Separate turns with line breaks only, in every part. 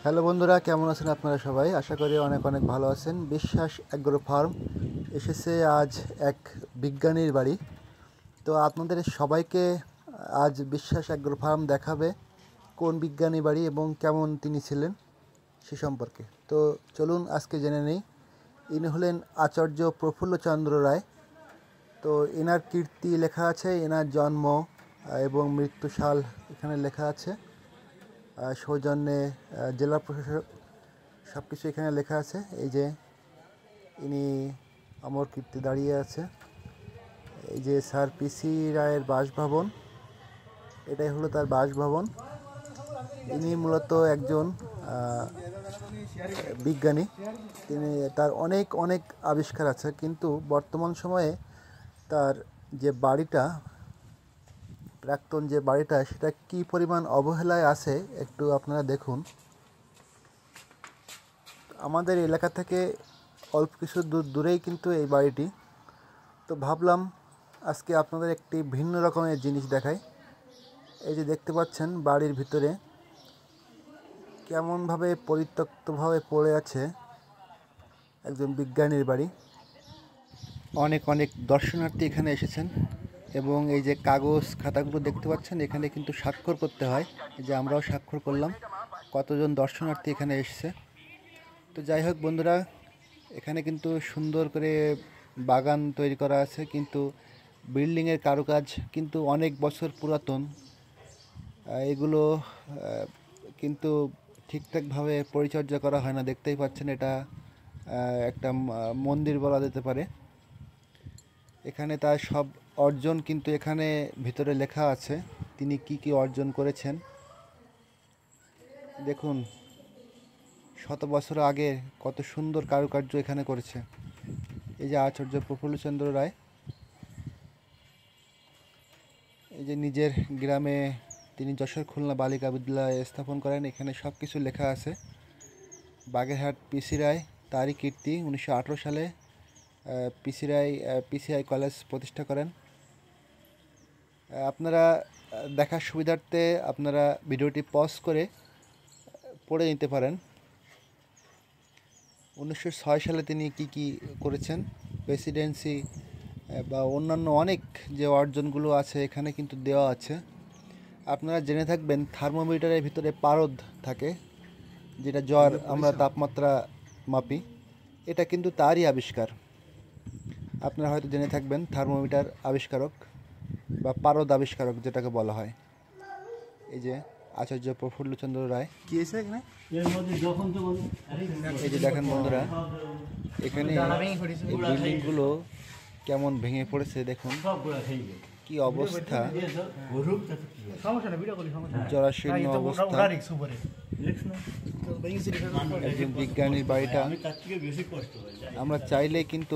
Hello বন্ধুরা, কেমন আছেন আপনারা সবাই? আশা করি অনেক অনেক ভালো আছেন। বিশ্বাস অ্যাগ্রো ফার্ম এসেছে আজ এক বিজ্ঞানীর বাড়ি। তো আপনাদের সবাইকে আজ বিশ্বাস অ্যাগ্রো ফার্ম দেখাবে কোন বিজ্ঞানী বাড়ি এবং কেমন তিনি ছিলেন সে সম্পর্কে। তো চলুন আজকে জেনে নেই। ইনি হলেন আচার্য প্রফুল্লচন্দ্র রায়। তো এনার কীর্তি লেখা আছে, এনার জন্ম এবং মৃত্যুসাল এখানে লেখা আছে। সৌজন্যে জেলা প্রশাসক সব কিছু এখানে লেখা আছে। এই যে ইনি অমর কীর্তি দাঁড়িয়ে আছে। এই যে স্যার পিসি রায়ের বাসভবন, এটাই হলো তার বাসভবন। ইনি মূলত একজন বিজ্ঞানী। তার অনেক অনেক আবিষ্কার আছে, কিন্তু বর্তমান সময়ে তার যে বাড়িটা, প্রাক্তন যে বাড়িটা, সেটা কী পরিমাণ অবহেলায় আছে একটু আপনারা দেখুন। আমাদের এলাকা থেকে অল্প কিছু দূরেই কিন্তু এই বাড়িটি। তো ভাবলাম আজকে আপনাদের একটি ভিন্ন রকমের জিনিস দেখাই। এই যে দেখতে পাচ্ছেন বাড়ির ভিতরে কেমনভাবে পরিত্যক্তভাবে পড়ে আছে একজন বিজ্ঞানীর বাড়ি। অনেক অনেক দর্শনার্থী এখানে এসেছেন এবং এই যে কাগজ খাতাগুলো দেখতে পাচ্ছেন, এখানে কিন্তু স্বাক্ষর করতে হয়। এই যে আমরাও স্বাক্ষর করলাম। কতজন দর্শনার্থী এখানে এসেছে। তো যাই হোক বন্ধুরা, এখানে কিন্তু সুন্দর করে বাগান তৈরি করা আছে, কিন্তু বিল্ডিংয়ের কারুকাজ কিন্তু অনেক বছর পুরাতন। এগুলো কিন্তু ঠিকঠাকভাবে পরিচর্যা করা হয় না। দেখতেই পাচ্ছেন এটা একটা মন্দির বলা যেতে পারে। এখানে তার সব অর্জন কিন্তু এখানে ভিতরে লেখা আছে, তিনি কি কি অর্জন করেছেন। দেখুন শত বছর আগে কত সুন্দর কারুকার্য এখানে করেছে এই যে আচার্য প্রফুল্লচন্দ্র রায়। এই যে নিজের গ্রামে তিনি যশোর খুলনা বালিকা বিদ্যালয় স্থাপন করেন। এখানে সব কিছু লেখা আছে। বাগেরহাট পিসি রায়, তারই কীর্তি। 1918 সালে পিসি রায় পিসিআই কলেজ প্রতিষ্ঠা করেন। আপনারা দেখার সুবিধার্থে আপনারা ভিডিওটি পজ করে পড়ে নিতে পারেন। 1906 সালে তিনি কি কি করেছেন, প্রেসিডেন্সি বা অন্যান্য অনেক যে অর্জনগুলো আছে এখানে কিন্তু দেওয়া আছে। আপনারা জেনে থাকবেন থার্মোমিটারের ভিতরে পারদ থাকে, যেটা জ্বর আমরা তাপমাত্রা মাপি। এটা কিন্তু তারই আবিষ্কার। আপনারা হয়তো জেনে থাকবেন থার্মোমিটার আবিষ্কারক বা পারদ আবিষ্কারক যেটাকে বলা হয়। এই যে আচার্য প্রফুল্লচন্দ্র রায়। কি হয়েছে এখানে? এই যে দেখেন বন্ধুরা, এখানে এই বিল্ডিংগুলো কেমন ভেঙে পড়েছে দেখুন, কি অবস্থা, জরাশীর্ণ অবস্থা। একজন বিজ্ঞানীর বাড়িটা আমরা চাইলে কিন্তু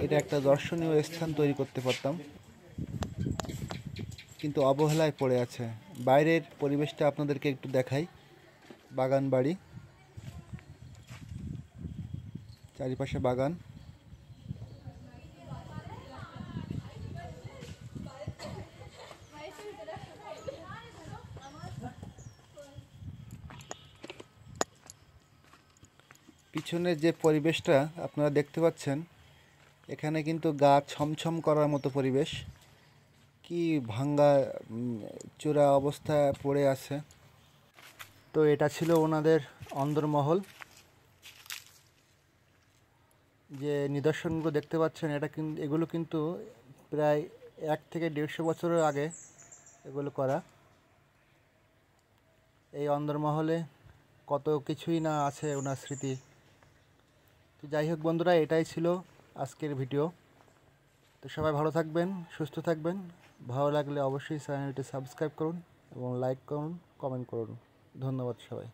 এটা একটা দর্শনীয় স্থান তৈরি করতে পারতাম, কিন্তু অবহেলায় পড়ে আছে। বাইরের পরিবেশটা আপনাদেরকে একটু দেখাই। বাগান বাড়ি, চারিপাশে বাগান। পিছনের যে পরিবেশটা আপনারা দেখতে পাচ্ছেন, এখানে কিন্তু গা ছমছম করার মতো পরিবেশ। কি ভাঙ্গা চূড়া অবস্থায় পড়ে আছে। তো এটা ছিল ওনাদের অন্দরমহল। যে নিদর্শনগুলো দেখতে পাচ্ছেন, এগুলো কিন্তু প্রায় 1 থেকে 150 বছরের আগে এগুলো করা। এই অন্দরমহলে কত কিছুই না আছে ওনার স্মৃতি। তো যাই হোক বন্ধুরা, এটাই ছিল আজকের ভিডিও। তো সবাই ভালো থাকবেন, সুস্থ থাকবেন। ভালো লাগলে অবশ্যই চ্যানেলটি সাবস্ক্রাইব করুন এবং লাইক করুন, কমেন্ট করুন। ধন্যবাদ সবাই।